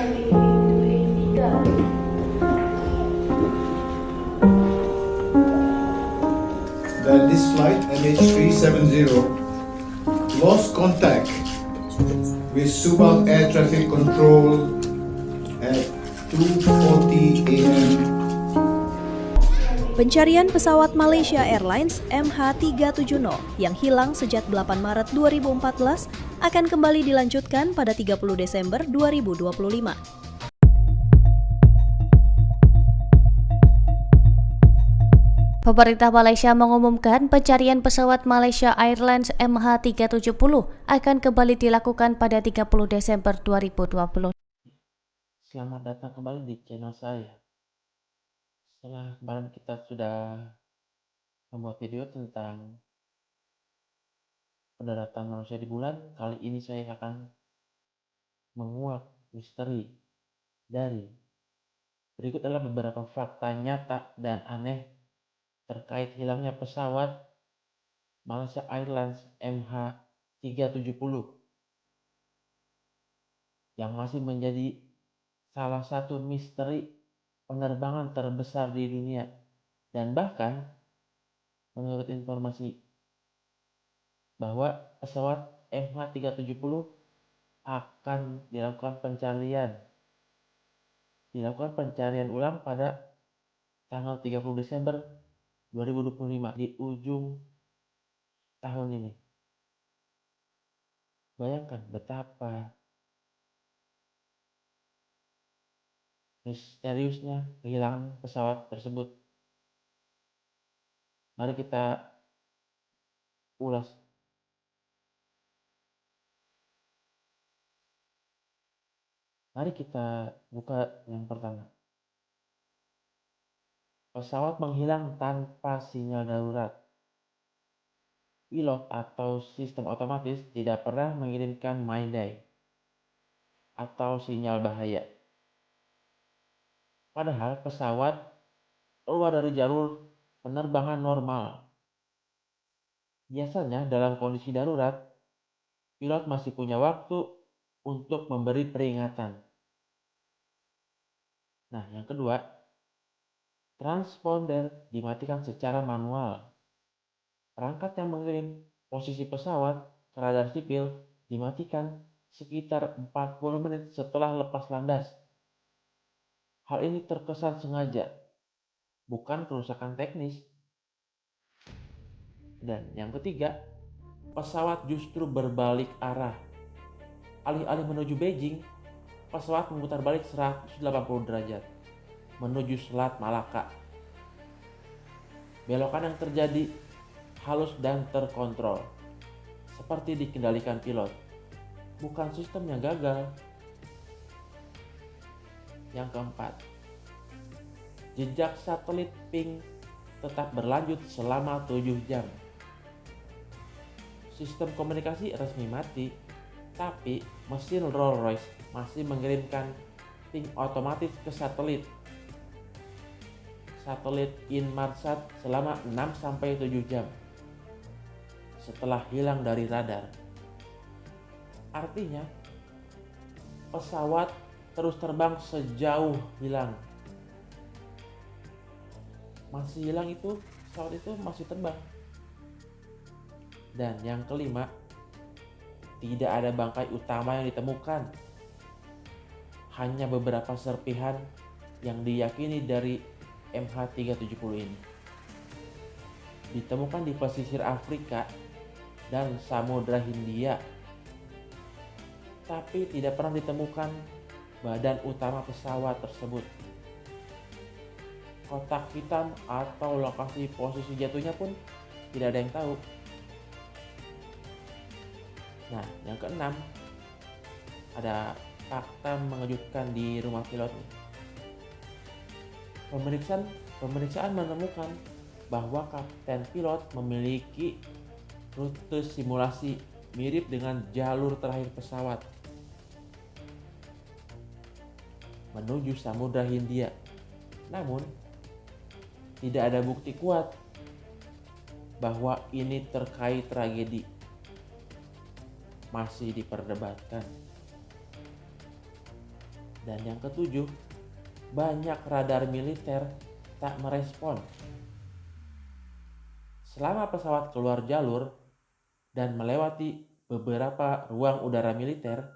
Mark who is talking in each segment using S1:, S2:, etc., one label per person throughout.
S1: That this flight MH370 lost contact with Subang Air Traffic Control at 2:40 a.m.
S2: Pencarian pesawat Malaysia Airlines MH370 yang hilang sejak 8 Maret 2014 akan kembali dilanjutkan pada 30 Desember 2025.
S3: Pemerintah Malaysia mengumumkan pencarian pesawat Malaysia Airlines MH370 akan kembali dilakukan pada 30 Desember 2020.
S4: Selamat datang kembali di channel saya. Setelah kemarin kita sudah membuat video tentang pendaratan manusia di bulan, kali ini saya akan menguak misteri dari berikut adalah beberapa fakta nyata dan aneh terkait hilangnya pesawat Malaysia Airlines MH370 yang masih menjadi salah satu misteri penerbangan terbesar di dunia, dan bahkan menurut informasi bahwa pesawat MH370 akan dilakukan pencarian ulang pada tanggal 30 Desember 2025 di ujung tahun ini. Bayangkan betapa misteriusnya kehilangan pesawat tersebut. Mari kita ulas. Mari kita buka yang pertama. Pesawat menghilang tanpa sinyal darurat. Pilot atau sistem otomatis tidak pernah mengirimkan mayday atau sinyal bahaya. Padahal pesawat keluar dari jalur penerbangan normal. Biasanya dalam kondisi darurat, pilot masih punya waktu untuk memberi peringatan. Nah, yang kedua, transponder dimatikan secara manual. Perangkat yang mengirim posisi pesawat ke radar sipil dimatikan sekitar 40 menit setelah lepas landas. Hal ini terkesan sengaja, bukan kerusakan teknis. Dan yang ketiga, pesawat justru berbalik arah. Alih-alih menuju Beijing, pesawat memutar balik 180 derajat menuju Selat Malaka. Belokan yang terjadi halus dan terkontrol, seperti dikendalikan pilot, bukan sistem yang gagal. Yang keempat, jejak satelit ping tetap berlanjut selama 7 jam. Sistem komunikasi resmi mati, tapi mesin Rolls-Royce masih mengirimkan ping otomatis ke satelit Inmarsat selama 6-7 jam setelah hilang dari radar. Artinya, pesawat terus terbang sejauh hilang. Masih hilang itu, pesawat itu masih terbang. Dan yang kelima, tidak ada bangkai utama yang ditemukan. Hanya beberapa serpihan yang diyakini dari MH370 ini. Ditemukan di pesisir Afrika dan Samudra Hindia. Tapi tidak pernah ditemukan badan utama pesawat tersebut. Kotak hitam atau lokasi posisi jatuhnya pun tidak ada yang tahu. Nah, yang keenam, ada fakta mengejutkan di rumah pilot. Pemeriksaan menemukan bahwa kapten pilot memiliki rute simulasi mirip dengan jalur terakhir pesawat menuju Samudra Hindia. Namun, tidak ada bukti kuat bahwa ini terkait tragedi. Masih diperdebatkan. Dan yang ketujuh, banyak radar militer tak merespon. Selama pesawat keluar jalur dan melewati beberapa ruang udara militer,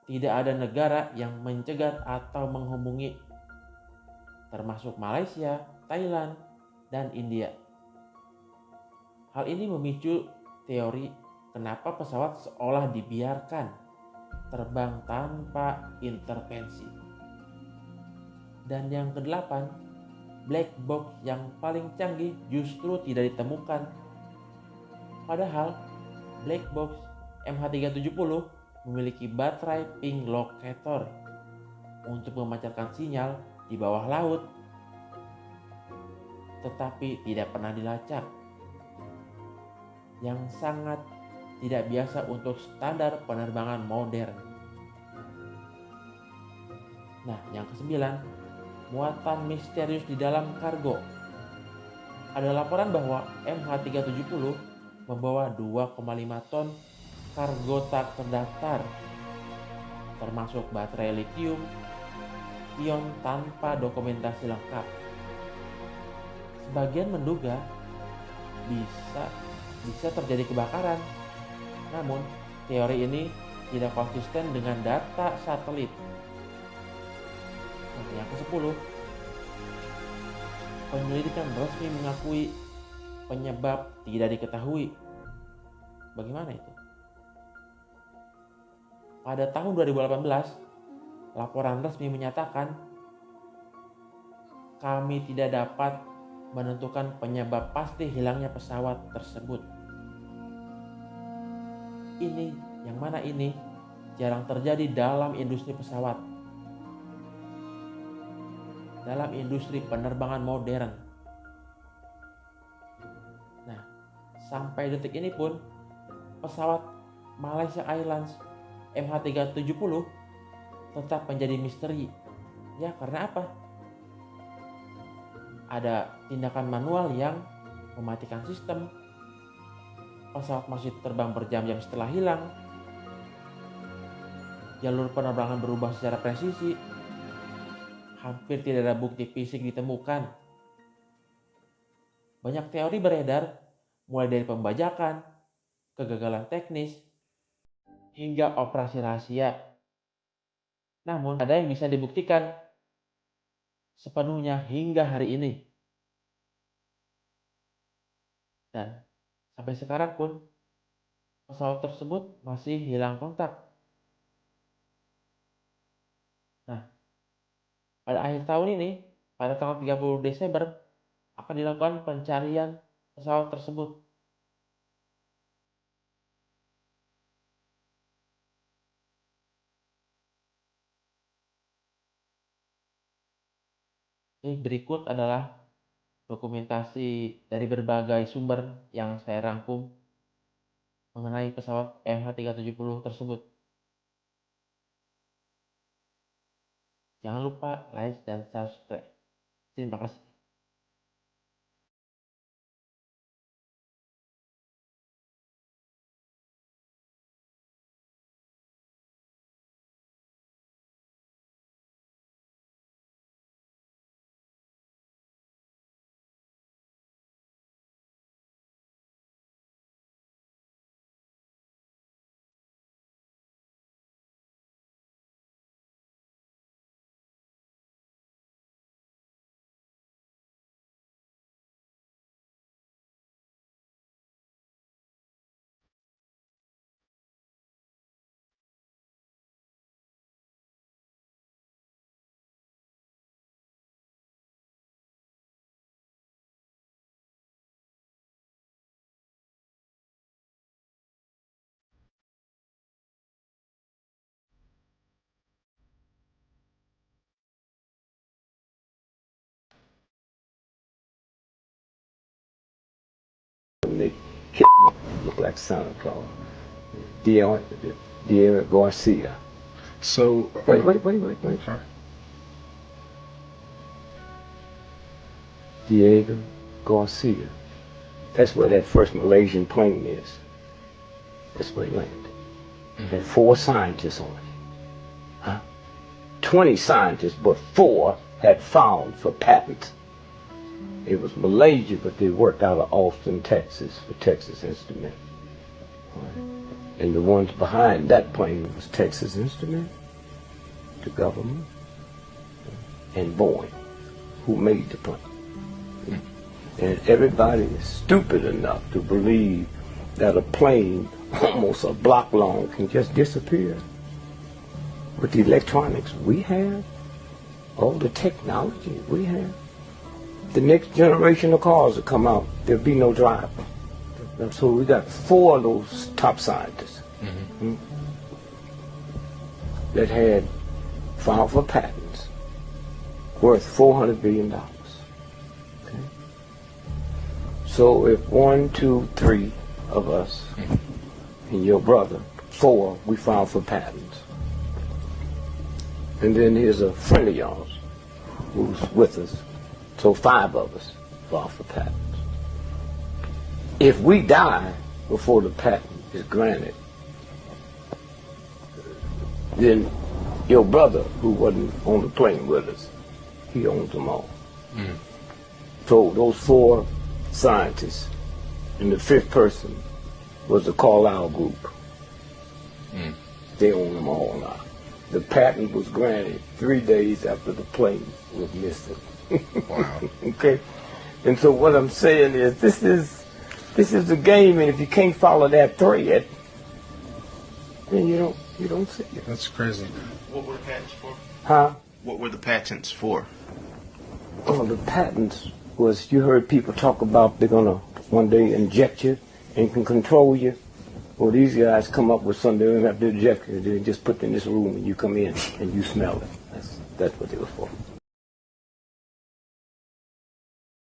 S4: tidak ada negara yang mencegat atau menghubungi, termasuk Malaysia, Thailand, dan India. Hal ini memicu teori kenapa pesawat seolah dibiarkan terbang tanpa intervensi. Dan yang kedelapan, black box yang paling canggih justru tidak ditemukan. Padahal black box MH370 memiliki baterai ping locator untuk memancarkan sinyal di bawah laut, tetapi tidak pernah dilacak, yang sangat tidak biasa untuk standar penerbangan modern. Nah, yang kesembilan, muatan misterius di dalam kargo. Ada laporan bahwa MH370 membawa 2,5 ton kargo tak terdaftar, termasuk baterai lithium ion tanpa dokumentasi lengkap. Sebagian menduga bisa terjadi kebakaran. Namun, teori ini tidak konsisten dengan data satelit. Yang ke-10, penyelidikan resmi mengakui penyebab tidak diketahui. Bagaimana itu? Pada tahun 2018, laporan resmi menyatakan kami tidak dapat menentukan penyebab pasti hilangnya pesawat tersebut. Yang mana ini jarang terjadi dalam industri pesawat, dalam industri penerbangan modern. Nah, sampai detik ini pun pesawat Malaysia Airlines MH370 tetap menjadi misteri. Ya, karena apa? Ada tindakan manual yang mematikan sistem. Pesawat masih terbang berjam-jam setelah hilang. Jalur penerbangan berubah secara presisi. Hampir tidak ada bukti fisik ditemukan. Banyak teori beredar, mulai dari pembajakan, kegagalan teknis, hingga operasi rahasia. Namun, ada yang bisa dibuktikan sepenuhnya hingga hari ini. Dan sampai sekarang pun, pesawat tersebut masih hilang kontak. Nah, pada akhir tahun ini, pada tanggal 30 Desember, akan dilakukan pencarian pesawat tersebut. Berikut adalah dokumentasi dari berbagai sumber yang saya rangkum mengenai pesawat MH370 tersebut. Jangan lupa like dan subscribe. Terima kasih.
S5: They look like Santa Claus. Diego Garcia.
S6: So,
S5: Wait.
S6: Okay.
S5: Diego Garcia. That's where that first Malaysian plane is. That's where it landed. Had 4 scientists on it. Huh? 20 scientists, but 4 had filed for patents. It was Malaysia, but they worked out of Austin, Texas, for Texas Instruments. And the ones behind that plane was Texas Instruments, the government, and Boeing, who made the plane. And everybody is stupid enough to believe that a plane almost a block long can just disappear. With the electronics we have, all the technology we have, the next generation of cars that come out, there'll be no driver. So we got 4 of those top scientists that had filed for patents worth $400 billion. Okay? So if 1, 2, 3 of us and your brother, 4, we filed for patents. And then here's a friend of yours who's with us. So 5 of us filed for patents. If we die before the patent is granted, then your brother, who wasn't on the plane with us, he owns them all. So those 4 scientists, and the 5th person was the Carlyle Group. They own them all now. The patent was granted 3 days after the plane was missing.
S6: Wow.
S5: Okay? And so what I'm saying is, this is the game, and if you can't follow that thread, then you don't see it.
S6: That's crazy.
S7: What were the patents for?
S5: Huh?
S7: What were the patents for?
S5: Oh, the patents was, you heard people talk about they're gonna one day inject you and can control you. Well, these guys come up with something, they don't have to inject you, they just put it in this room and you come in and you smell it. That's what they were for.